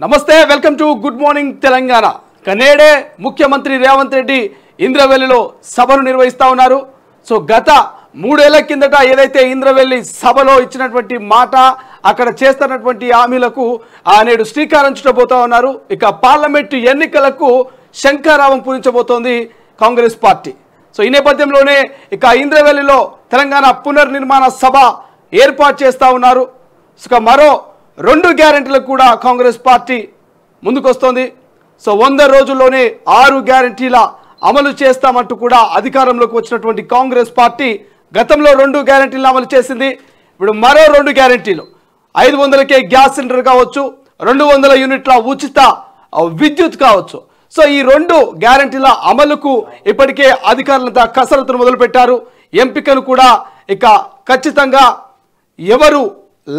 నమస్తే welcome to good morning Telangana. నేడే ముఖ్యమంత్రి రేవంత్ రెడ్డి ఇంద్రవెల్లిలో సభను నిర్వహిస్తా ఉన్నారు. సో గత 3 ఏళ్ల కిందట ఏదైతే ఇంద్రవెల్లి సభలో ఇచ్చినటువంటి మాట అక్కడ చేస్తున్నటువంటి హామీలకు నేడు శ్రీకారం చుట్టబోతా ఉన్నారు. ఇక పార్లమెంటు ఎన్నికలకు శంఖారావం పూరించబోతోంది కాంగ్రెస్ పార్టీ. సో ఈ నేపథ్యంలోనే ఇక ఇంద్రవెల్లిలో తెలంగాణ పునర్నిర్మాణ సభ ఏర్పాటు చేస్తూ ఉన్నారు. ఇక మరో 2 గ్యారెంటీలకు కూడా కాంగ్రెస్ పార్టీ ముందుకొస్తోంది. సో 100 రోజుల్లోనే 6 గ్యారెంటీల అమలు చేస్తామంటూ కూడా అధికారంలోకి వచ్చినటువంటి కాంగ్రెస్ పార్టీ గతంలో 2 గ్యారెంటీలను అమలు చేసింది. ఇప్పుడు మరో 2 గ్యారెంటీలు 500కే గ్యాస్ సిలిండర్ కావచ్చు, 200 యూనిట్ల ఉచిత విద్యుత్ కావచ్చు. సో ఈ 2 గ్యారెంటీల అమలుకు ఇప్పటికే అధికారులంతా కసరత్తును మొదలుపెట్టారు. ఎంపికను కూడా ఇక ఖచ్చితంగా ఎవరు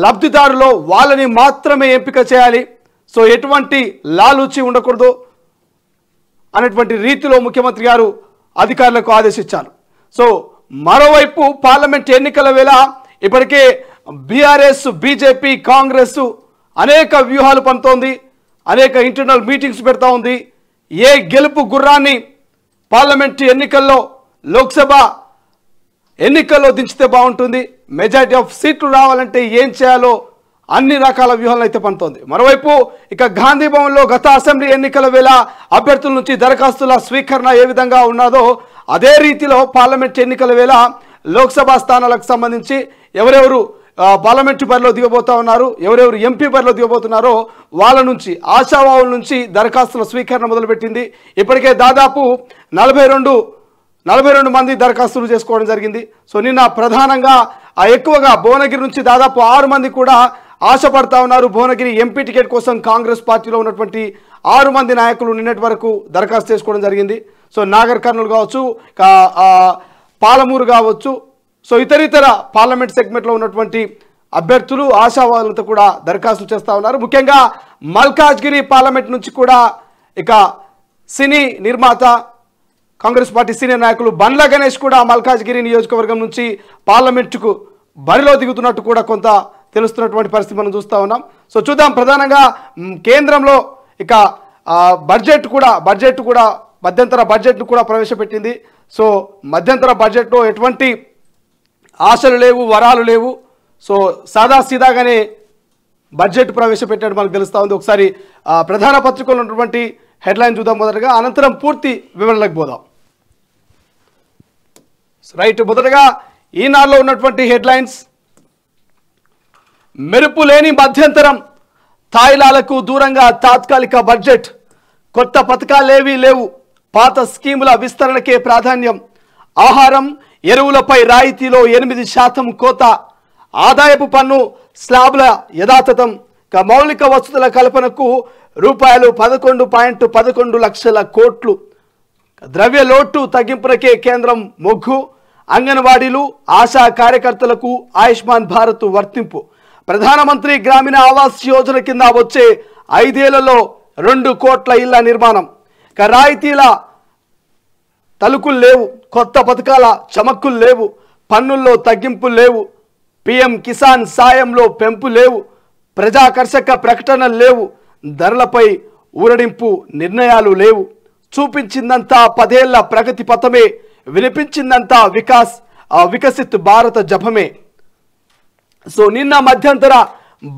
లబ్ధిదారులో వాళ్ళని మాత్రమే ఎంపిక చేయాలి. సో ఎటువంటి లాలూచి ఉండకూడదు అనేటువంటి రీతిలో ముఖ్యమంత్రి గారు అధికారులకు ఆదేశించారు. సో మరోవైపు పార్లమెంట్ ఎన్నికల వేళ ఇప్పటికే బీఆర్ఎస్, బీజేపీ, కాంగ్రెస్ అనేక వ్యూహాలు పన్నుతోంది, అనేక ఇంటర్నల్ మీటింగ్స్ పెడతా ఉంది. ఏ గెలుపు గుర్రాన్ని పార్లమెంట్ ఎన్నికల్లో, లోక్సభ ఎన్నికల్లో దించితే బాగుంటుంది, మెజారిటీ ఆఫ్ సీట్లు రావాలంటే ఏం చేయాలో అన్ని రకాల వ్యూహాలను అయితే పన్నుతోంది. మరోవైపు ఇక గాంధీ భవన్లో గత అసెంబ్లీ ఎన్నికల వేళ అభ్యర్థుల నుంచి దరఖాస్తుల స్వీకరణ ఏ విధంగా ఉన్నదో అదే రీతిలో పార్లమెంట్ ఎన్నికల వేళ లోక్సభ స్థానాలకు సంబంధించి ఎవరెవరు పార్లమెంటు బరిలో దిగబోతా ఉన్నారు, ఎవరెవరు ఎంపీ బరిలో దిగబోతున్నారో వాళ్ళ నుంచి, ఆశావాహుల నుంచి దరఖాస్తుల స్వీకరణ మొదలుపెట్టింది. ఇప్పటికే దాదాపు 42 మంది దరఖాస్తులు చేసుకోవడం జరిగింది. సో నిన్న ప్రధానంగా ఎక్కువగా భువనగిరి నుంచి దాదాపు 6 మంది కూడా ఆశపడతా ఉన్నారు. భువనగిరి ఎంపీ టికెట్ కోసం కాంగ్రెస్ పార్టీలో ఉన్నటువంటి 6 మంది నాయకులు నిన్నటి వరకు దరఖాస్తు చేసుకోవడం జరిగింది. సో నాగర్ కర్నూలు కావచ్చు, పాలమూరు కావచ్చు, సో ఇతర పార్లమెంట్ సెగ్మెంట్లో ఉన్నటువంటి అభ్యర్థులు, ఆశావాదులతో కూడా దరఖాస్తులు చేస్తూ ఉన్నారు. ముఖ్యంగా మల్కాజ్గిరి పార్లమెంట్ నుంచి కూడా ఇక సినీ నిర్మాత, కాంగ్రెస్ పార్టీ సీనియర్ నాయకులు బండ్ల గణేష్ కూడా మల్కాజ్గిరి నియోజకవర్గం నుంచి పార్లమెంటుకు బరిలో దిగుతున్నట్టు కూడా కొంత తెలుస్తున్నటువంటి పరిస్థితి మనం చూస్తూ ఉన్నాం. సో చూద్దాం. ప్రధానంగా కేంద్రంలో ఇక బడ్జెట్ కూడా మధ్యంతర బడ్జెట్ను కూడా ప్రవేశపెట్టింది. సో మధ్యంతర బడ్జెట్లో ఎటువంటి ఆశలు లేవు, వరాలు లేవు. సో సాదాసీదాగానే బడ్జెట్ ప్రవేశపెట్టినట్టు మనకు తెలుస్తూ ఉంది. ఒకసారి ప్రధాన పత్రికలో ఉన్నటువంటి హెడ్లైన్ చూద్దాం మొదటగా, అనంతరం పూర్తి వివరణలకు పోదాం. రైట్, మొదటగా ఈనాడులో ఉన్నటువంటి హెడ్లైన్స్. మెరుపు లేని మధ్యంతరం, తాయిలాలకు దూరంగా తాత్కాలిక బడ్జెట్, కొత్త పథకాలేవీ లేవు, పాత స్కీముల విస్తరణకే ప్రాధాన్యం, ఆహారం ఎరువులపై రాయితీలో 8% కోత, ఆదాయపు పన్ను స్లాబ్ల యథాతథం, మౌలిక వసతుల కల్పనకు రూపాయలు 11.11 లక్షల కోట్లు, ద్రవ్య లోటు తగ్గింపునకే కేంద్రం మొగ్గు, అంగన్వాడీలు, ఆశా కార్యకర్తలకు ఆయుష్మాన్ భారత్ వర్తింపు, ప్రధానమంత్రి గ్రామీణ ఆవాస్ యోజన కింద వచ్చే 5 ఏళ్లలో 2 కోట్ల ఇళ్ల నిర్మాణం, రాయితీల తలుకులు లేవు, కొత్త పథకాల చమక్కులు లేవు, పన్నుల్లో తగ్గింపులు లేవు, పిఎం కిసాన్ సాయంలో పెంపు లేవు, ప్రజాకర్షక ప్రకటనలు లేవు, ధరలపై ఊరడింపు నిర్ణయాలు లేవు, చూపించిందంతా 10 ఏళ్ల ప్రగతి పథమే, వినిపించిందంతా వికసిత్ భారత జపమే. సో నిన్న మధ్యంతర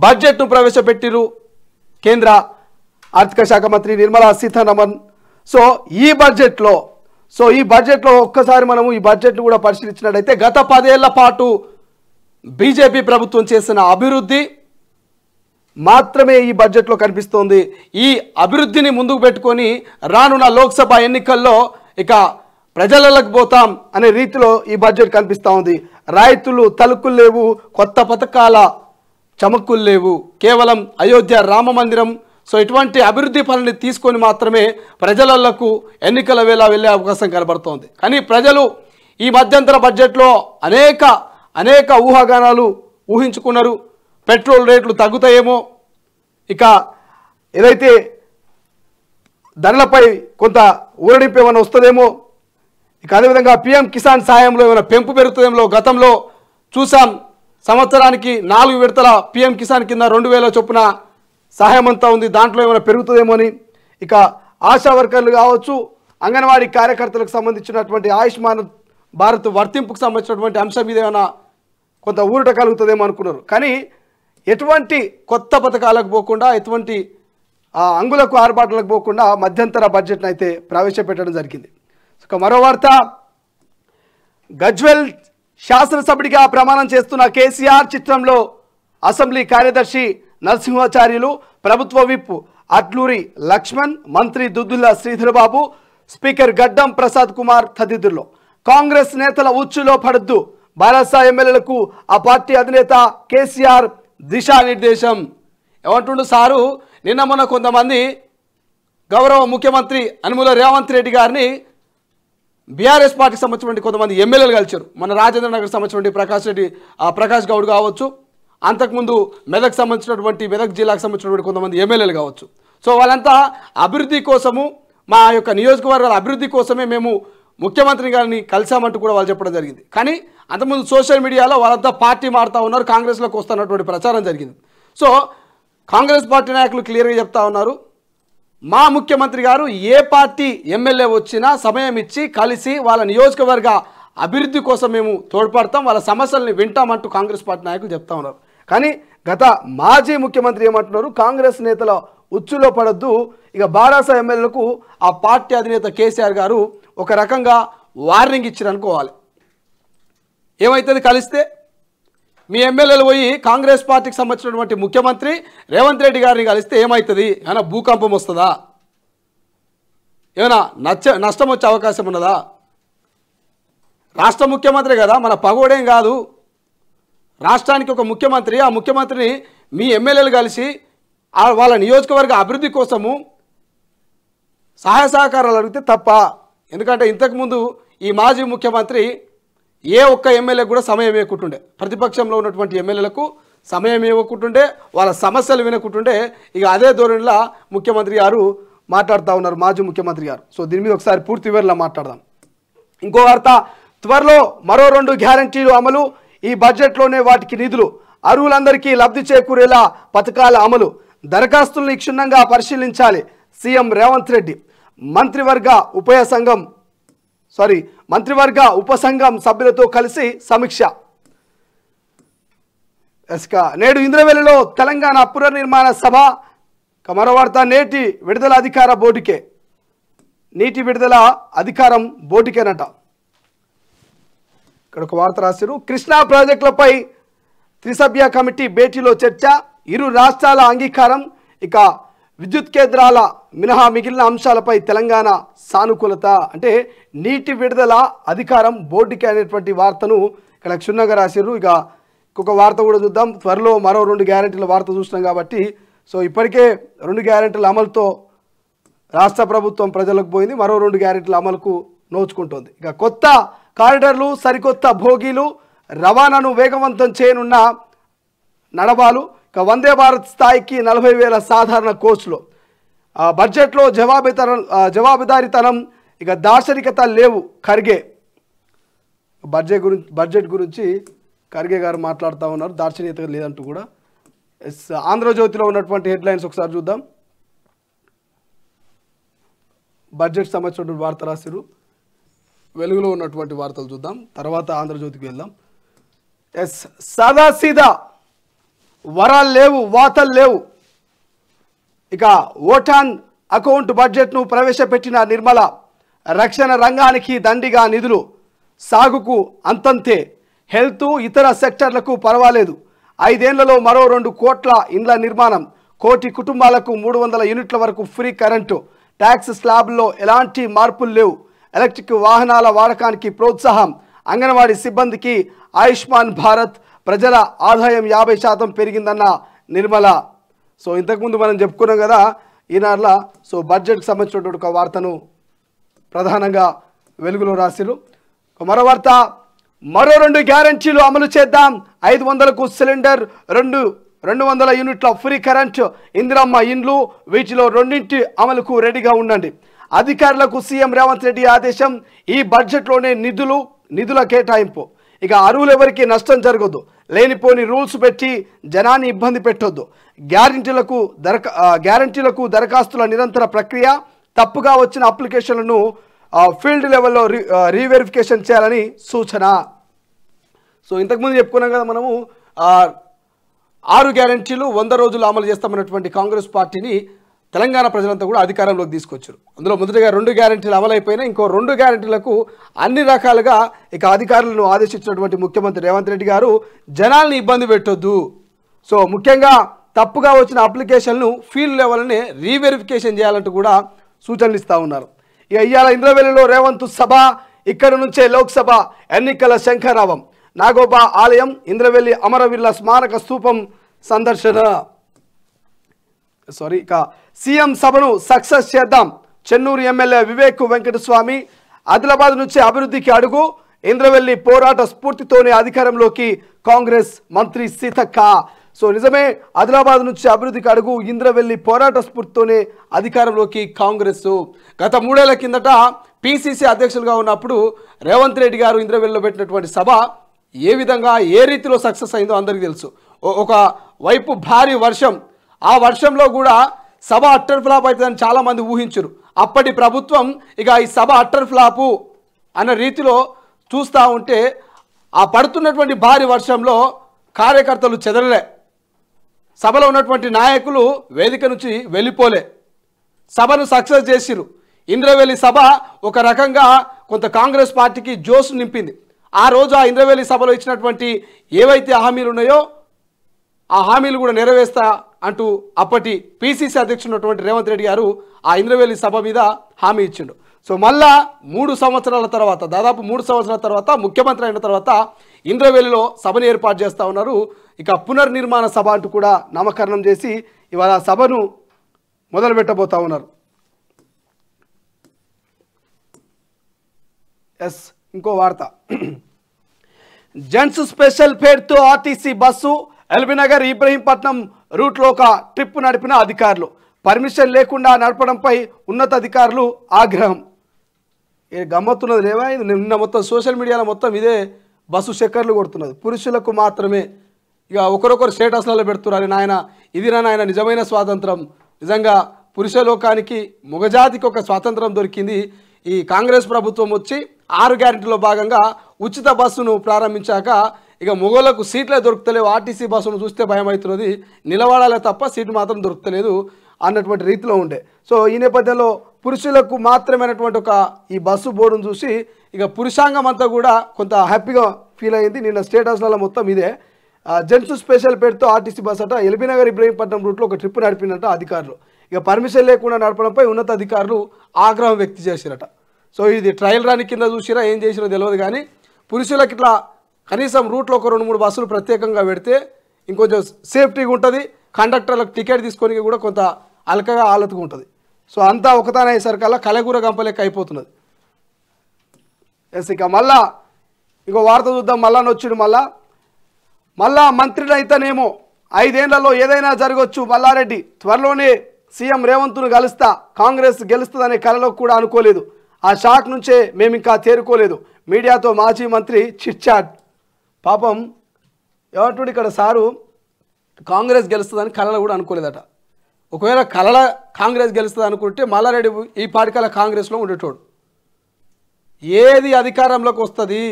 బడ్జెట్ను ప్రవేశపెట్టిరు కేంద్ర ఆర్థిక శాఖ మంత్రి నిర్మలా సీతారామన్. సో ఈ బడ్జెట్లో ఒక్కసారి మనము ఈ బడ్జెట్ను కూడా పరిశీలించినట్లయితే గత 10 ఏళ్ల పాటు బీజేపీ ప్రభుత్వం చేసిన అభివృద్ధి మాత్రమే ఈ బడ్జెట్లో కనిపిస్తోంది. ఈ అభివృద్ధిని ముందుకు పెట్టుకొని రానున్న లోక్సభ ఎన్నికల్లో ఇక ప్రజలకు పోతాం అనే రీతిలో ఈ బడ్జెట్ కనిపిస్తూ ఉంది. రాయితీలు తలుకులు లేవు, కొత్త పథకాల చమక్కులు లేవు, కేవలం అయోధ్య రామ మందిరం, సో ఇటువంటి అభివృద్ధి పనులు తీసుకొని మాత్రమే ప్రజలకు ఎన్నికల వేళ వెళ్ళే అవకాశం కనబడుతోంది. కానీ ప్రజలు ఈ మధ్యంతర బడ్జెట్లో అనేక ఊహాగానాలు ఊహించుకున్నారు. పెట్రోల్ రేట్లు తగ్గుతాయేమో, ఇక ఏదైతే ధరలపై కొంత ఊరడింపు ఏమైనా వస్తుందేమో, ఇక అదేవిధంగా పిఎం కిసాన్ సాయంలో ఏమైనా పెంపు పెరుగుతుందేమో. గతంలో చూసాం, సంవత్సరానికి 4 విడతల పిఎం కిసాన్ కింద 2000 చొప్పున సహాయం అంతా ఉంది, దాంట్లో ఏమైనా పెరుగుతుందేమో అని. ఇక ఆశా వర్కర్లు కావచ్చు, అంగన్వాడీ కార్యకర్తలకు సంబంధించినటువంటి ఆయుష్మాన్ భారత్ వర్తింపుకు సంబంధించినటువంటి అంశం మీద ఏమైనా కొంత ఊరట కలుగుతుందేమో అనుకున్నారు. కానీ ఎటువంటి కొత్త పథకాలకు పోకుండా, ఎటువంటి అంగులకు ఆర్భాటాలకు పోకుండా మధ్యంతర బడ్జెట్ను అయితే ప్రవేశపెట్టడం జరిగింది. ఇక మరో వార్త, గజ్వెల్ శాసనసభ్యుడిగా ప్రమాణం చేస్తున్న కేసీఆర్ చిత్రంలో అసెంబ్లీ కార్యదర్శి నరసింహాచార్యులు, ప్రభుత్వ విప్ అట్లూరి లక్ష్మణ్, మంత్రి దుద్దుల శ్రీధరబాబు, స్పీకర్ గడ్డం ప్రసాద్ కుమార్ తదితరులు. కాంగ్రెస్ నేతల ఉచ్చులో పడద్దు, బారాస ఎమ్మెల్యేలకు ఆ పార్టీ అధినేత కేసీఆర్ దిశానిర్దేశం. ఏమంటుండు సారు, నిన్న మొన్న కొంతమంది గౌరవ ముఖ్యమంత్రి యనమల రేవంత్ రెడ్డి గారిని బీఆర్ఎస్ పార్టీకి సంబంధించినటువంటి కొంతమంది ఎమ్మెల్యేలు కలిశారు. మన రాజేంద్ర నగర్ సంబంధించినటువంటి ప్రకాష్ గౌడ్ కావచ్చు, అంతకుముందు మెదక్ సంబంధించినటువంటి మెదక్ జిల్లాకు సంబంధించినటువంటి కొంతమంది ఎమ్మెల్యేలు కావచ్చు. సో వాళ్ళంతా అభివృద్ధి కోసము, మా యొక్క నియోజకవర్గాల అభివృద్ధి కోసమే మేము ముఖ్యమంత్రి గారిని కలిసామంటూ కూడా వాళ్ళు చెప్పడం జరిగింది. కానీ అంతకుముందు సోషల్ మీడియాలో వాళ్ళంతా పార్టీ మారుతూ ఉన్నారు, కాంగ్రెస్లోకి వస్తున్నటువంటి ప్రచారం జరిగింది. సో కాంగ్రెస్ పార్టీ నాయకులు క్లియర్గా చెప్తా ఉన్నారు, మా ముఖ్యమంత్రి గారు ఏ పార్టీ ఎమ్మెల్యే వచ్చినా సమయం ఇచ్చి కలిసి వాళ్ళ నియోజకవర్గ అభివృద్ధి కోసం మేము తోడ్పడతాం, వాళ్ళ సమస్యల్ని వింటామంటూ కాంగ్రెస్ పార్టీ నాయకులు చెప్తా ఉన్నారు. కానీ గత మాజీ ముఖ్యమంత్రి ఏమంటున్నారు, కాంగ్రెస్ నేతల ఉచ్చులో పడద్దు, ఇక బారాస ఎమ్మెల్యేలకు ఆ పార్టీ అధినేత కేసీఆర్ గారు ఒక రకంగా వార్నింగ్ ఇచ్చారు అనుకోవాలి. ఏమవుతుంది, కలిస్తే మీ ఎమ్మెల్యేలు పోయి కాంగ్రెస్ పార్టీకి సంబంధించినటువంటి ముఖ్యమంత్రి రేవంత్ రెడ్డి గారిని కలిస్తే ఏమవుతుంది, ఏమైనా భూకంపం వస్తుందా, ఏమైనా నష్టం వచ్చే అవకాశం ఉన్నదా? రాష్ట్ర ముఖ్యమంత్రి కదా, మన పగోడేం కాదు. రాష్ట్రానికి ఒక ముఖ్యమంత్రి, ఆ ముఖ్యమంత్రిని మీ ఎమ్మెల్యేలు కలిసి వాళ్ళ నియోజకవర్గ అభివృద్ధి కోసము సహాయ సహకారాలు అడిగితే తప్ప. ఎందుకంటే ఇంతకుముందు ఈ మాజీ ముఖ్యమంత్రి ఏ ఒక్క ఎమ్మెల్యే కూడా సమయం ఇవ్వకుంటుండే, ప్రతిపక్షంలో ఉన్నటువంటి ఎమ్మెల్యేలకు సమయం ఇవ్వకుంటుండే, వాళ్ళ సమస్యలు వినకుంటుండే. ఇక అదే ధోరణిలో ముఖ్యమంత్రి గారు మాట్లాడుతూ ఉన్నారు, మాజీ ముఖ్యమంత్రి గారు. సో దీని మీద ఒకసారి పూర్తి వివరంగా మాట్లాడదాం. ఇంకో వార్త, త్వరలో మరో 2 గ్యారంటీలు అమలు, ఈ బడ్జెట్లోనే వాటికి నిధులు, అర్హులందరికీ లబ్ధి చేకూరేలా పథకాల అమలు, దరఖాస్తుల్ని క్షుణ్ణంగా పరిశీలించాలి సీఎం రేవంత్ రెడ్డి. మంత్రివర్గ ఉపసంఘం సభ్యులతో కలిసి సమీక్ష. నేడు ఇంద్రవెల్లిలో తెలంగాణ పునర్నిర్మాణ సభ. మరో వార్త, నీటి విడుదల అధికారం బోర్డుకేనట. ఇక్కడ ఒక వార్త రాశారు, కృష్ణా ప్రాజెక్టులపై త్రిసభ్య కమిటీ భేటీలో చర్చ, ఇరు రాష్ట్రాల అంగీకారం, ఇక విద్యుత్ కేంద్రాల మినహా మిగిలిన అంశాలపై తెలంగాణ సానుకూలత. అంటే నీటి విడుదల అధికారం బోర్డుకి అనేటువంటి వార్తను ఇక్కడ క్షుణ్ణంగా రాశారు. ఇక ఇంకొక వార్త కూడా చూద్దాం, త్వరలో మరో 2 గ్యారెంటీల వార్త చూస్తున్నాం కాబట్టి. సో ఇప్పటికే 2 గ్యారెంటీల అమలుతో రాష్ట్ర ప్రభుత్వం ప్రజలకు పోయింది, మరో 2 గ్యారెంటీల అమలుకు నోచుకుంటోంది. ఇక కొత్త కారిడార్లు, సరికొత్త భోగీలు, రవాణాను వేగవంతం చేయనున్న నడవాలు, ఇక వందే భారత్ స్థాయికి 40,000 సాధారణ కోచ్లు. బడ్జెట్లో జవాబుదారీతనం, ఇక దార్శనికత లేవు ఖర్గే. బడ్జెట్ గురించి ఖర్గే గారు మాట్లాడుతూ ఉన్నారు, దార్శనికత లేదంటూ కూడా. ఆంధ్రజ్యోతిలో ఉన్నటువంటి హెడ్లైన్స్ ఒకసారి చూద్దాం. బడ్జెట్ సంబంధించినటువంటి వార్త రాశారు, వెలుగులో ఉన్నటువంటి వార్తలు చూద్దాం, తర్వాత ఆంధ్రజ్యోతికి వెళ్దాం. సాదాసీదా వరాలు లేవు, వాతలు లేవు. ఇక ఓటాన్ అకౌంట్ బడ్జెట్ను ప్రవేశపెట్టిన నిర్మల, రక్షణ రంగానికి దండిగా నిధులు, సాగుకు అంతంతే, హెల్త్ ఇతర సెక్టర్లకు పర్వాలేదు. 5 ఏళ్లలో మరో 2 కోట్ల ఇండ్ల నిర్మాణం, 1 కోటి కుటుంబాలకు 300 యూనిట్ల వరకు ఫ్రీ కరెంటు, ట్యాక్స్ స్లాబ్లో ఎలాంటి మార్పులు లేవు, ఎలక్ట్రిక్ వాహనాల వాడకానికి ప్రోత్సాహం, అంగన్వాడీ సిబ్బందికి ఆయుష్మాన్ భారత్, ప్రజల ఆదాయం 50% పెరిగిందన్న నిర్మల. సో ఇంతకుముందు మనం చెప్పుకున్నాం కదా ఈనాడులో. సో బడ్జెట్కి సంబంధించినటువంటి ఒక వార్తను ప్రధానంగా వెలుగులో రాసిరు. మరో వార్త, మరో 2 గ్యారెంటీలు అమలు చేద్దాం, 500కు సిలిండర్, 200 యూనిట్ల ఫ్రీ కరెంట్, ఇందిరమ్మ ఇండ్లు, వీటిలో 2 అమలుకు రెడీగా ఉండండి. అధికారులకు సీఎం రేవంత్ రెడ్డి ఆదేశం, ఈ బడ్జెట్లోనే నిధుల కేటాయింపు. ఇక అర్హులు ఎవరికి నష్టం జరగదు, లేనిపోని రూల్స్ పెట్టి జనాన్ని ఇబ్బంది పెట్టొద్దు. గ్యారంటీలకు దరఖాస్తుల నిరంతర ప్రక్రియ, తప్పుగా వచ్చిన అప్లికేషన్లను ఫీల్డ్ లెవెల్లో రీవెరిఫికేషన్ చేయాలని సూచన. సో ఇంతకుముందు చెప్పుకున్నాం కదా మనము 6 గ్యారంటీలు 100 రోజులు అమలు చేస్తామన్నటువంటి కాంగ్రెస్ పార్టీని తెలంగాణ ప్రజలంతా కూడా అధికారంలోకి తీసుకొచ్చారు. అందులో మొదటిగా 2 గ్యారంటీలు అమలైపోయినా ఇంకో 2 గ్యారంటీలకు అన్ని రకాలుగా ఇక అధికారులను ఆదేశించినటువంటి ముఖ్యమంత్రి రేవంత్ రెడ్డి గారు జనాల్ని ఇబ్బంది పెట్టొద్దు. సో ముఖ్యంగా తప్పుగా వచ్చిన అప్లికేషన్ను ఫీల్డ్ లెవెల్నే రీవెరిఫికేషన్ చేయాలంటూ కూడా సూచనలు ఇస్తూ ఉన్నారు. ఇక ఇవాళ ఇంద్రవెల్లిలో రేవంత్ సభ, ఇక్కడ నుంచే లోక్సభ ఎన్నికల శంఖారావం. నాగోబా ఆలయం, ఇంద్రవెల్లి అమరవీరుల స్మారక స్తూపం సందర్శన. ఇక సీఎం సభను సక్సెస్ చేద్దాం. చెన్నూరు ఎమ్మెల్యే వివేక్ వెంకటస్వామి. ఆదిలాబాద్ నుంచి అభివృద్ధికి అడుగు, ఇంద్రవెల్లి పోరాట స్ఫూర్తితోనే అధికారంలోకి కాంగ్రెస్ మంత్రి సీతక్క. సో నిజమే, ఆదిలాబాద్ నుంచి అభివృద్ధికి అడుగు, ఇంద్రవెల్లి పోరాట స్ఫూర్తితోనే అధికారంలోకి కాంగ్రెస్. గత 3 ఏళ్ల కిందట పిసిసి అధ్యక్షులుగా ఉన్నప్పుడు రేవంత్ రెడ్డి గారు ఇంద్రవెల్లిలో పెట్టినటువంటి సభ ఏ విధంగా ఏ రీతిలో సక్సెస్ అయిందో అందరికీ తెలుసు. ఒక వైపు భారీ వర్షం, ఆ వర్షంలో కూడా సభ అట్టర్ ఫ్లాప్ అవుతుందని చాలామంది ఊహించరు. అప్పటి ప్రభుత్వం ఇక ఈ సభ అట్టర్ ఫ్లాపు అన్న రీతిలో చూస్తూ ఉంటే ఆ పడుతున్నటువంటి భారీ వర్షంలో కార్యకర్తలు చెదరలే, సభలో ఉన్నటువంటి నాయకులు వేదిక నుంచి వెళ్ళిపోలే, సభను సక్సెస్ చేసిరు. ఇంద్రవెల్లి సభ ఒక రకంగా కొంత కాంగ్రెస్ పార్టీకి జోష్ నింపింది. ఆ రోజు ఆ ఇంద్రవెల్లి సభలో ఇచ్చినటువంటి ఏవైతే హామీలు ఉన్నాయో ఆ హామీలు కూడా నెరవేర్స్తా అంటూ అప్పటి పిసిసి అధ్యక్షుడు రేవంత్ రెడ్డి గారు ఆ ఇంద్రవెల్లి సభ మీద హామీ ఇచ్చిండు. సో మళ్ళా 3 సంవత్సరాల తర్వాత, దాదాపు 3 సంవత్సరాల తర్వాత ముఖ్యమంత్రి అయిన తర్వాత ఇంద్రవెల్లిలో సభను ఏర్పాటు చేస్తూ ఉన్నారు. ఇక పునర్నిర్మాణ సభ అంటూ కూడా నామకరణం చేసి ఇవాళ సభను మొదలు పెట్టబోతా ఉన్నారు. ఇంకో వార్త, జెంట్స్ స్పెషల్ పేరుతో ఆర్టీసీ బస్సు ఎల్బీనగర్ ఇబ్రహీంపట్నం రూట్లో ఒక ట్రిప్ నడిపిన అధికారులు. పర్మిషన్ లేకుండా నడపడంపై ఉన్నతాధికారులు ఆగ్రహం. గమ్మత్తున్నది లేవా, ఇది నిన్న మొత్తం సోషల్ మీడియాలో మొత్తం ఇదే బస్సు చక్కర్లు కొడుతున్నది. పురుషులకు మాత్రమే ఇక ఒకరొకరు స్టేటస్లలో పెడుతున్నారు. నాయన ఇది నాయన నిజమైన స్వాతంత్రం, నిజంగా పురుష లోకానికి మగజాతికి ఒక స్వాతంత్రం దొరికింది. ఈ కాంగ్రెస్ ప్రభుత్వం వచ్చి 6 గ్యారెంటీలో భాగంగా ఉచిత బస్సును ప్రారంభించాక ఇక మొగోళ్లకు సీట్లే దొరుకుతలేవు. ఆర్టీసీ బస్సును చూస్తే భయం అవుతున్నది, నిలబడాలే తప్ప సీటు మాత్రం దొరుకుతలేదు అన్నటువంటి రీతిలో ఉండే. సో ఈ నేపథ్యంలో పురుషులకు మాత్రమైనటువంటి ఒక ఈ బస్సు బోర్డును చూసి ఇక పురుషాంగం అంతా కూడా కొంత హ్యాపీగా ఫీల్ అయింది. నిన్న స్టేటస్లలో మొత్తం ఇదే, జెంట్స్ స్పెషల్ పేరుతో ఆర్టీసీ బస్ అట ఎల్బీనగర్ ఇబ్రహీంపట్నం రూట్లో ఒక ట్రిప్ నడిపినట్ట అధికారులు. ఇక పర్మిషన్ లేకుండా నడపడంపై ఉన్నతాధికారులు ఆగ్రహం వ్యక్తం చేసిరట. సో ఇది ట్రయల్ రన్ కింద చూసిరా, ఏం చేసిరో తెలియదు. కానీ పురుషులకు ఇట్లా కనీసం రూట్లో ఒక 2-3 బస్సులు ప్రత్యేకంగా పెడితే ఇంకొంచెం సేఫ్టీగా ఉంటుంది, కండక్టర్లకు టికెట్ తీసుకొని కూడా కొంత అలకగా ఆలతగా ఉంటుంది. సో అంతా ఒకతానే అయ్యేసరికల్లా కలగూర గంపలెక్క అయిపోతున్నది. ఇక మళ్ళా ఇంకో వార్త చూద్దాం. మళ్ళానొచ్చుడు మళ్ళా మంత్రిని అయితేనేమో 5 ఏళ్లలో ఏదైనా జరగవచ్చు. మల్లారెడ్డి త్వరలోనే సీఎం రేవంత్ను కలుస్తా, కాంగ్రెస్ గెలుస్తుందనే కలలో కూడా అనుకోలేదు. ఆ షాక్ నుంచే మేమింకా తేరుకోలేదు. మీడియాతో మాజీ మంత్రి చిట్చాట్. పాపం ఏమంటుండే ఇక్కడ సారు, కాంగ్రెస్ గెలుస్తుందని కళలో కూడా అనుకోలేదట. ఒకవేళ కళల కాంగ్రెస్ గెలుస్తుంది అనుకుంటే మల్లారెడ్డి ఈ పాటికల కాంగ్రెస్లో ఉండేటోడు. ఏది అధికారంలోకి వస్తుంది,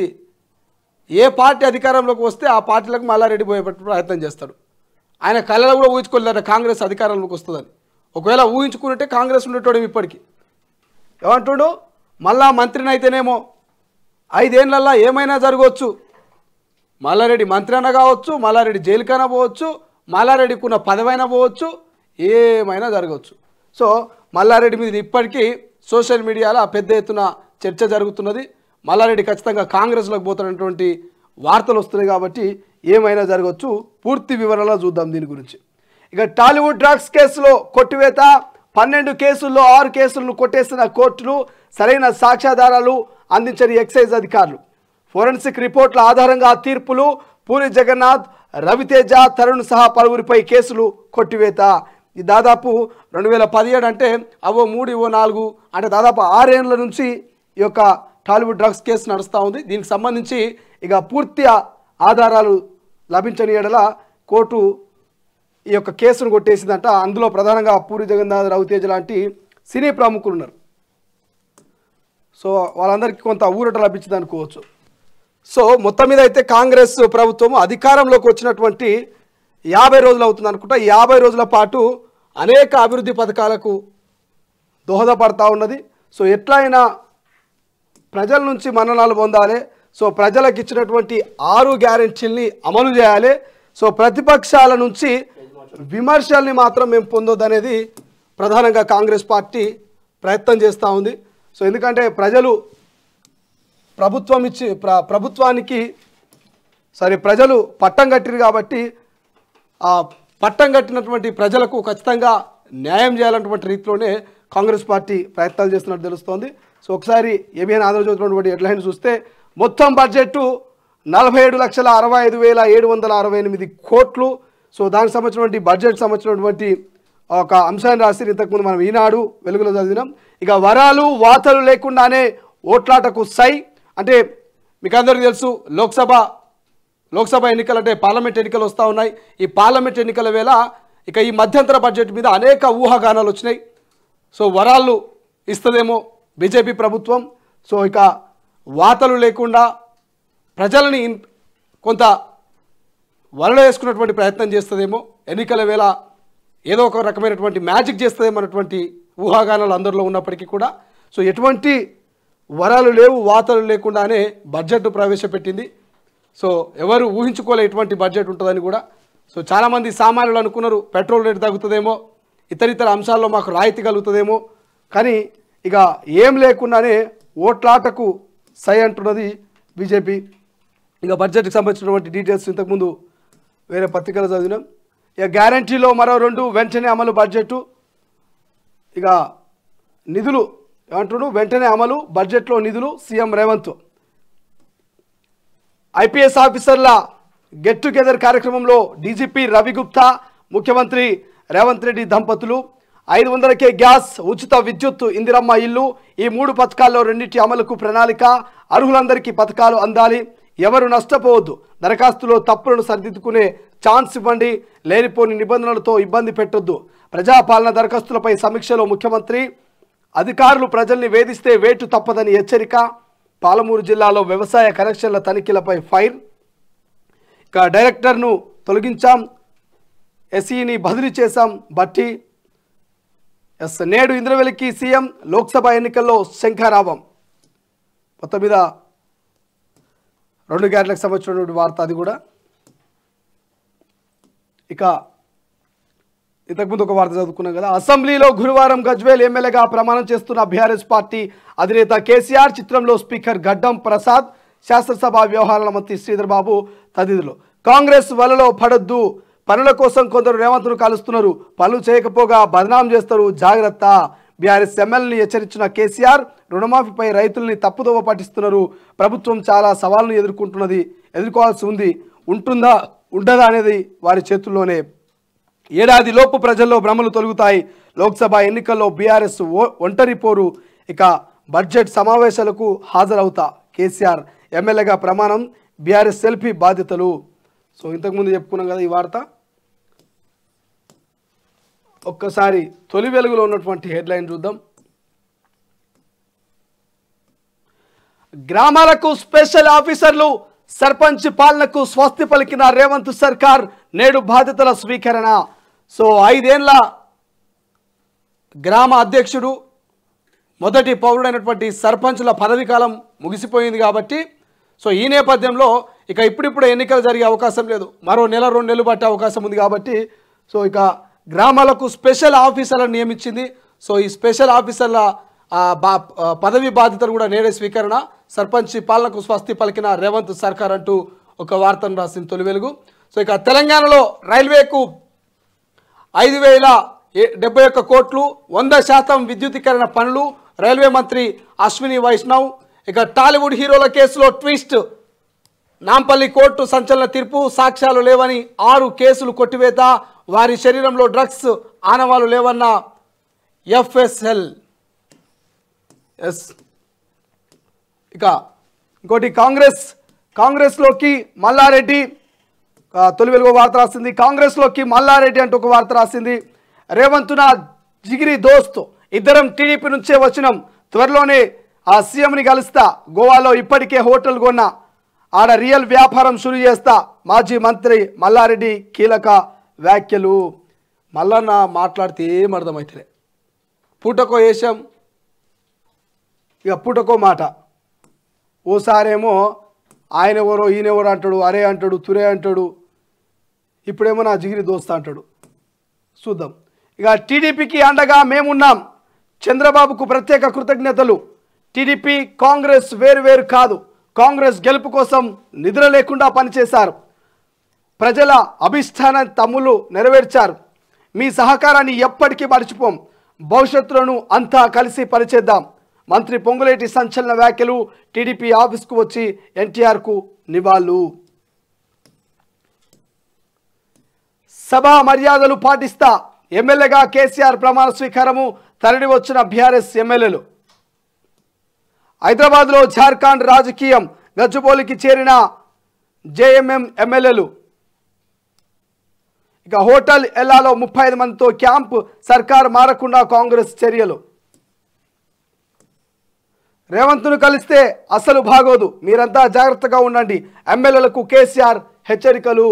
ఏ పార్టీ అధికారంలోకి వస్తే ఆ పార్టీలకు మల్లారెడ్డి పోయే ప్రయత్నం చేస్తాడు. ఆయన కళలో కూడా ఊహించుకోలేదట కాంగ్రెస్ అధికారంలోకి వస్తుందని. ఒకవేళ ఊహించుకుంటే కాంగ్రెస్ ఉండేటోడు ఇప్పటికీ. ఏమంటాడు, మళ్ళా మంత్రిని అయితేనేమో 5 ఏళ్లలో ఏమైనా జరగవచ్చు. మల్లారెడ్డి మంత్రి అయినా కావచ్చు, మల్లారెడ్డి జైలుకైనా పోవచ్చు, మల్లారెడ్డికి ఉన్న పదవైనా పోవచ్చు, ఏమైనా జరగవచ్చు. సో మల్లారెడ్డి మీద ఇప్పటికీ సోషల్ మీడియాలో పెద్ద ఎత్తున చర్చ జరుగుతున్నది. మల్లారెడ్డి ఖచ్చితంగా కాంగ్రెస్లోకి పోతున్నటువంటి వార్తలు వస్తున్నాయి కాబట్టి ఏమైనా జరగవచ్చు. పూర్తి వివరాలు చూద్దాం దీని గురించి. ఇక టాలీవుడ్ డ్రగ్స్ కేసులో కొట్టివేత. 12 కేసుల్లో 6 కేసులను కొట్టేసిన కోర్టులు, సరైన సాక్ష్యాధారాలు అందించని ఎక్సైజ్ అధికారులు. ఫోరెన్సిక్ రిపోర్ట్ల ఆధారంగా తీర్పులు. పూరి జగన్నాథ్, రవితేజ, తరుణ్ సహా పలువురిపై కేసులు కొట్టివేత. ఇది దాదాపు 2017 అంటే అవో 3 ఇవో 4 అంటే దాదాపు 6 ఏళ్ల నుంచి ఈ యొక్క టాలీవుడ్ డ్రగ్స్ కేసు నడుస్తూ ఉంది. దీనికి సంబంధించి ఇక పూర్తి ఆధారాలు లభించని ఎడల కోర్టు ఈ యొక్క కేసును కొట్టేసిందంట. అందులో ప్రధానంగా పూరి జగన్నాథ్, రవితేజ లాంటి సినీ ప్రముఖులు ఉన్నారు. సో వాళ్ళందరికీ కొంత ఊరట లభించింది అనుకోవచ్చు. సో మొత్తం మీద అయితే కాంగ్రెస్ ప్రభుత్వం అధికారంలోకి వచ్చినటువంటి 50 రోజులు అవుతుంది అనుకుంటా. ఈ 50 రోజుల పాటు అనేక అభివృద్ధి పథకాలకు దోహదపడతా ఉన్నది. సో ఎట్లయినా ప్రజల నుంచి మన్ననలు పొందాలి. సో ప్రజలకు ఇచ్చినటువంటి 6 గ్యారెంటీల్ని అమలు చేయాలి. సో ప్రతిపక్షాల నుంచి విమర్శల్ని మాత్రం మేము పొందొద్దనేది ప్రధానంగా కాంగ్రెస్ పార్టీ ప్రయత్నం చేస్తూ ఉంది. సో ఎందుకంటే ప్రజలు ప్రజలు పట్టం కట్టిరు కాబట్టి ఆ పట్టం కట్టినటువంటి ప్రజలకు ఖచ్చితంగా న్యాయం చేయాలన్నటువంటి రీతిలోనే కాంగ్రెస్ పార్టీ ప్రయత్నాలు చేస్తున్నట్టు తెలుస్తోంది. సో ఒకసారి ఏబిఎన్ ఆంధ్రజ్యోతిలోటువంటి హెడ్లైన్ చూస్తే మొత్తం బడ్జెట్ 47,65,768 కోట్లు. సో దానికి సంబంధించినటువంటి బడ్జెట్ సంబంధించినటువంటి ఒక అంశాన్ని రాసి ఇంతకుముందు మనం ఈనాడు వెలుగులో చదివినాం. ఇక వరాలు వాతలు లేకుండానే ఓట్లాటకు సై అంటే మీకు అందరికీ తెలుసు లోక్సభ ఎన్నికలు అంటే పార్లమెంట్ ఎన్నికలు వస్తూ ఉన్నాయి. ఈ పార్లమెంట్ ఎన్నికల వేళ ఇక ఈ మధ్యంతర బడ్జెట్ మీద అనేక ఊహాగానాలు వచ్చినాయి. సో వరాలు ఇస్తుందేమో బీజేపీ ప్రభుత్వం. సో ఇక వాతలు లేకుండా ప్రజలని కొంత వలలో వేసుకున్నటువంటి ప్రయత్నం చేస్తుందేమో, ఎన్నికల వేళ ఏదో ఒక రకమైనటువంటి మ్యాజిక్ చేస్తుందేమో అన్నటువంటి ఊహాగానాలు అందరిలో ఉన్నప్పటికీ కూడా సో ఎటువంటి వరాలు లేవు, వాతలు లేకుండానే బడ్జెట్ను ప్రవేశపెట్టింది. సో ఎవరు ఊహించుకోలే ఎటువంటి బడ్జెట్ ఉంటుందని కూడా. సో చాలామంది సామాన్యులు అనుకున్నారు పెట్రోల్ రేటు తగ్గుతుందేమో, ఇతరితర అంశాల్లో మాకు రాయితీ కలుగుతుందేమో, కానీ ఇక ఏం లేకుండానే ఓట్లాటకు సై అంటున్నది బీజేపీ. ఇక బడ్జెట్కి సంబంధించినటువంటి డీటెయిల్స్ ఇంతకుముందు వేరే పత్రికలు చదివినాం. ఇక గ్యారంటీలో మరో 2 వెంటనే అమలు బడ్జెట్. ఇక నిధులు ఏమంటున్నాడు, వెంటనే అమలు బడ్జెట్లో నిధులు సీఎం రేవంత్. ఐపీఎస్ ఆఫీసర్ల గెట్ టుగెదర్ కార్యక్రమంలో డీజీపీ రవిగుప్తా, ముఖ్యమంత్రి రేవంత్ రెడ్డి దంపతులు. 500కే గ్యాస్, ఉచిత విద్యుత్, ఇందిరమ్మ ఇల్లు, ఈ 3 పథకాల్లో 2 అమలుకు ప్రణాళిక. అర్హులందరికీ పథకాలు అందాలి, ఎవరు నష్టపోవద్దు, దరఖాస్తులో తప్పులను సరిదిద్దుకునే ఛాన్స్ ఇవ్వండి, లేనిపోని నిబంధనలతో ఇబ్బంది పెట్టొద్దు. ప్రజాపాలన దరఖాస్తులపై సమీక్షలో ముఖ్యమంత్రి. అధికారులు ప్రజల్ని వేధిస్తే వేటు తప్పదని హెచ్చరిక. పాలమూరు జిల్లాలో వ్యవసాయ కనెక్షన్ల తనిఖీలపై ఫైర్. ఇక డైరెక్టర్ను తొలగించాం, ఎస్ఈని బదిలీ చేశాం బట్టి. నేడు ఇంద్రవెల్లికి సీఎం, లోక్సభ ఎన్నికల్లో శంఖారావం. మొత్తం మీద 2 గంటలకు సంబంధించినటువంటి వార్త అది కూడా. ఇక ఇంతకుముందు ఒక వార్త చదువుకున్నాం కదా, అసెంబ్లీలో గురువారం గజ్వేల్ ఎమ్మెల్యేగా ప్రమాణం చేస్తున్న బీఆర్ఎస్ పార్టీ అధినేత కేసీఆర్. చిత్రంలో స్పీకర్ గడ్డం ప్రసాద్, శాసనసభ వ్యవహారాల మంత్రి శ్రీధర్ బాబు తదితరులు. కాంగ్రెస్ వలలో పడొద్దు, పనుల కోసం కొందరు రేవంత్ను కలుస్తున్నారు, పనులు చేయకపోగా బదనాం చేస్తారు, జాగ్రత్త. బీఆర్ఎస్ ఎమ్మెల్యేని హెచ్చరించిన కేసీఆర్. రుణమాఫీపై రైతుల్ని తప్పుదోవ పట్టిస్తున్నారు, ప్రభుత్వం చాలా సవాళ్ళను ఎదుర్కోవాల్సి ఉంది, ఉంటుందా ఉండదా అనేది వారి చేతుల్లోనే. ఏడాది లోపు ప్రజల్లో భ్రమలు తొలుగుతాయి, లోక్సభ ఎన్నికల్లో బీఆర్ఎస్ ఒంటరి పోరు. ఇక బడ్జెట్ సమావేశాలకు హాజరవుతా కేసీఆర్. ఎమ్మెల్యేగా ప్రమాణం, బీఆర్ఎస్ సెల్ఫీ బాధ్యతలు. సో ఇంతకుముందు చెప్పుకున్నాం కదా ఈ వార్త. ఒక్కసారి తొలి వెలుగులో ఉన్నటువంటి హెడ్లైన్ చూద్దాం. గ్రామాలకు స్పెషల్ ఆఫీసర్లు, సర్పంచ్ పాలనకు స్వస్తి పలికిన రేవంత్ సర్కార్. నేడు బాధ్యతల స్వీకరణ. సో 5 ఏళ్ల గ్రామ అధ్యక్షుడు, మొదటి పౌరుడైనటువంటి సర్పంచుల పదవీ కాలం ముగిసిపోయింది కాబట్టి సో ఈ నేపథ్యంలో ఇక ఇప్పుడిప్పుడు ఎన్నికలు జరిగే అవకాశం లేదు, మరో నెల 2 నెలలు పట్టే అవకాశం ఉంది కాబట్టి సో ఇక గ్రామాలకు స్పెషల్ ఆఫీసర్లను నియమించింది. సో ఈ స్పెషల్ ఆఫీసర్ల పదవి బాధ్యతలు కూడా నేడే స్వీకరణ. సర్పంచ్ పాలనకు స్వస్తి పలికిన రేవంత్ సర్కార్ అంటూ ఒక వార్తను రాసింది తొలి వెలుగు. సో ఇక తెలంగాణలో రైల్వేకు 5,071 కోట్లు, 100% విద్యుతీకరణ పనులు. రైల్వే మంత్రి అశ్విని వైష్ణవ్. ఇక టాలీవుడ్ హీరోల కేసులో ట్విస్ట్, నాంపల్లి కోర్టు సంచలన తీర్పు. సాక్ష్యాలు లేవని 6 కేసులు కొట్టివేత, వారి శరీరంలో డ్రగ్స్ ఆనవాలు లేవన్న ఎఫ్ఎస్ఎల్. ఇక ఇంకోటి కాంగ్రెస్లోకి మల్లారెడ్డి. తొలి వెలుగు వార్త రాసింది. కాంగ్రెస్లోకి మల్లారెడ్డి అంటూ ఒక వార్త రాసింది. రేవంత్ నా జిగిరి దోస్త్, ఇద్దరం టీడీపీ నుంచే వచ్చినాం, త్వరలోనే ఆ సీఎంని కలుస్తా, గోవాలో ఇప్పటికే హోటల్ కొన్నా, ఆడ రియల్ వ్యాపారం షురు చేస్తా, మాజీ మంత్రి మల్లారెడ్డి కీలక వ్యాఖ్యలు. మల్లన్న మాట్లాడితే ఏం అర్థమవుతలే, పూటకో వేషం, ఇక పూటకో మాట. ఓసారేమో ఆయన ఎవరో ఈయనెవరో అంటాడు, అరే అంటాడు, తురే అంటాడు, ఇప్పుడేమో నా జిగిరి దోస్త అంటాడు. చూద్దాం. ఇక టీడీపీకి అండగా మేమున్నాం, చంద్రబాబుకు ప్రత్యేక కృతజ్ఞతలు. టీడీపీ కాంగ్రెస్ వేరు కాదు, కాంగ్రెస్ గెలుపు కోసం నిద్ర లేకుండా పనిచేశారు, ప్రజల అభిష్టానాన్ని తమ్ములు నెరవేర్చారు, మీ సహకారాన్ని ఎప్పటికీ మర్చిపోం, భవిష్యత్తులను అంతా కలిసి పనిచేద్దాం. మంత్రి పొంగులేటి సంచలన వ్యాఖ్యలు. టీడీపీ ఆఫీస్కు వచ్చి ఎన్టీఆర్కు నివాళులు. సభా మర్యాదలు పాటిస్తా, ఎమ్మెల్యేగా కేసీఆర్ ప్రమాణ స్వీకారము. తరలి వచ్చిన బీఆర్ఎస్ ఎమ్మెల్యేలు. హైదరాబాద్లో జార్ఖండ్ రాజకీయం, గచ్చిబౌలికి చేరిన జేఎంఎం ఎమ్మెల్యేలు. ఇక హోటల్ ఎల్లాలో 35 మందితో క్యాంపు, సర్కార్ మారకుండా కాంగ్రెస్ చర్యలు. రేవంత్ను కలిస్తే అసలు బాగోదు, మీరంతా జాగ్రత్తగా ఉండండి, ఎమ్మెల్యేలకు కేసీఆర్ హెచ్చరికలు.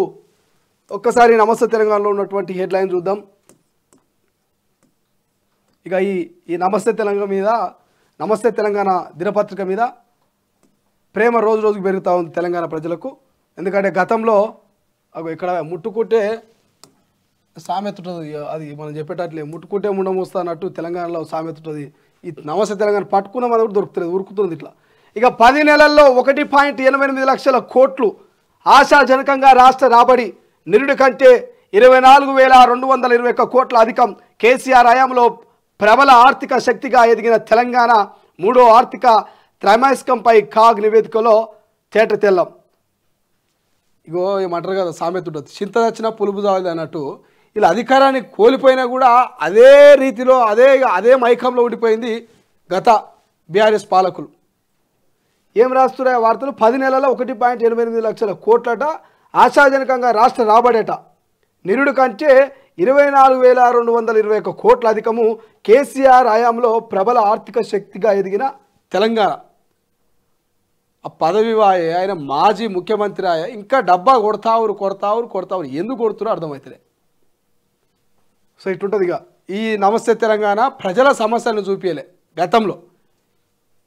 ఒక్కసారి నమస్తే తెలంగాణలో ఉన్నటువంటి హెడ్లైన్ చూద్దాం. ఇక ఈ నమస్తే తెలంగాణ మీద, నమస్తే తెలంగాణ దినపత్రిక మీద ప్రేమ రోజు రోజుకు పెరుగుతూ ఉంది తెలంగాణ ప్రజలకు. ఎందుకంటే గతంలో ఇక్కడ ముట్టుకుంటే సామెత ఉంటుంది, అది మనం చెప్పేటట్లే, ముట్టుకుంటే ముండమోస్తా అన్నట్టు తెలంగాణలో సామెత ఉంటుంది. ఈ నమస్తే తెలంగాణ పట్టుకున్న మన కూడా దొరుకుతుంది, ఉరుకుతుంది ఇట్లా. ఇక 10 నెలల్లో 1.88 లక్షల కోట్లు ఆశాజనకంగా రాష్ట్ర రాబడి. నిరుడి కంటే 24,221 కోట్ల అధికం. కేసీఆర్ హయాంలో ప్రబల ఆర్థిక శక్తిగా ఎదిగిన తెలంగాణ 3వ ఆర్థిక త్రైమాసికంపై కాగ్ నివేదికలో తేటతెల్లం. ఇగో ఏమంటారు కదా సామెత ఉంటుంది, చింత తెచ్చినా పులుపు చావదు అన్నట్టు. ఇలా అధికారాన్ని కోల్పోయినా కూడా అదే రీతిలో అదే మైకంలో ఉండిపోయింది గత బీఆర్ఎస్ పాలకులు. ఏం రాస్తున్నాయి వార్తలు? 10 నెలల్లో 1.88 లక్షల కోట్లట ఆశాజనకంగా రాష్ట్ర రాబడేట. నిరుడు కంటే 24,221 కోట్ల అధికము. కేసీఆర్ హయాంలో ప్రబల ఆర్థిక శక్తిగా ఎదిగిన తెలంగాణ. ఆ పదవి వాయే, ఆయన మాజీ ముఖ్యమంత్రి ఆయా, ఇంకా డబ్బా కొడతావురు ఎందుకు కొడుతురో అర్థమవుతుంది. సో ఇటుంటుంది. ఇక ఈ నమస్తే తెలంగాణ ప్రజల సమస్యలను చూపించలే గతంలో,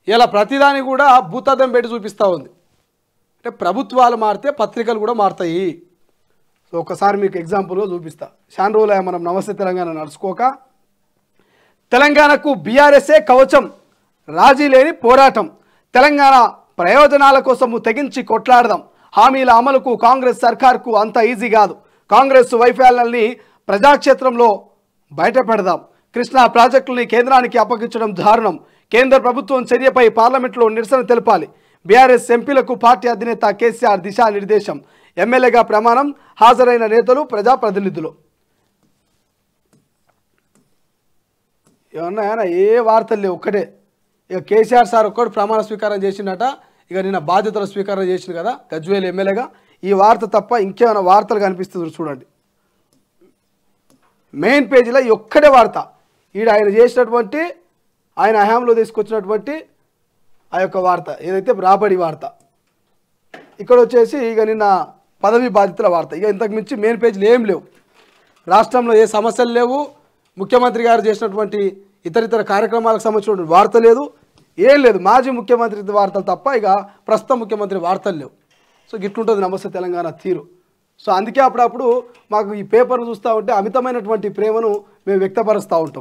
ఇలా ప్రతిదాని కూడా భూతద్దం పెట్టి చూపిస్తూ ఉంది. అంటే ప్రభుత్వాలు మారితే పత్రికలు కూడా మారుతాయి. సో ఒకసారి మీకు ఎగ్జాంపుల్గా చూపిస్తా. చాలా రోజులు మనం నమస్తే తెలంగాణ నడుచుకోక. తెలంగాణకు బీఆర్ఎస్ఏ కవచం, రాజీ లేని పోరాటం, తెలంగాణ ప్రయోజనాల కోసము తెగించి కొట్లాడదాం, హామీల అమలుకు కాంగ్రెస్ సర్కార్కు అంత ఈజీ కాదు, కాంగ్రెస్ వైఫల్యాల్ని ప్రజాక్షేత్రంలో బయటపెడదాం, కృష్ణా ప్రాజెక్టులని కేంద్రానికి అప్పగించడం దారుణం, కేంద్ర ప్రభుత్వం చర్యపై పార్లమెంట్లో నిరసన తెలపాలి, బీఆర్ఎస్ ఎంపీలకు పార్టీ అధినేత కేసీఆర్ దిశానిర్దేశం, ఎమ్మెల్యేగా ప్రమాణం, హాజరైన నేతలు ప్రజాప్రతినిధులు. ఏమన్నా ఏ వార్తలు లేవు, ఒక్కటే. ఇక కేసీఆర్ సార్ ఒక్కడు ప్రమాణ స్వీకారం చేసిండట. ఇక నిన్న బాధ్యతల స్వీకారం చేసింది కదా గజ్వేల్ ఎమ్మెల్యేగా. ఈ వార్త తప్ప ఇంకేమైనా వార్తలు కనిపిస్తుంది చూడండి. మెయిన్ పేజీలో ఈ ఒక్కటే వార్త. ఆయన చేసినటువంటి, ఆయన హయాంలో తీసుకొచ్చినటువంటి ఆ యొక్క వార్త ఏదైతే రాబడి వార్త. ఇక్కడ వచ్చేసి ఇక నిన్న పదవి బాధితుల వార్త. ఇక ఇంతకు మించి మెయిన్ పేజీలు ఏం లేవు. రాష్ట్రంలో ఏ సమస్యలు లేవు, ముఖ్యమంత్రి గారు చేసినటువంటి ఇతర కార్యక్రమాలకు సంబంధించిన వార్త లేదు, ఏం లేదు. మాజీ ముఖ్యమంత్రి వార్తలు తప్ప ఇక ప్రస్తుత ముఖ్యమంత్రి వార్తలు లేవు. సో గిట్లుంటుంది నమస్తే తెలంగాణ తీరు. సో అందుకే అప్పుడప్పుడు మాకు ఈ పేపర్లు చూస్తూ ఉంటే అమితమైనటువంటి ప్రేమను మేము వ్యక్తపరుస్తూ ఉంటాం.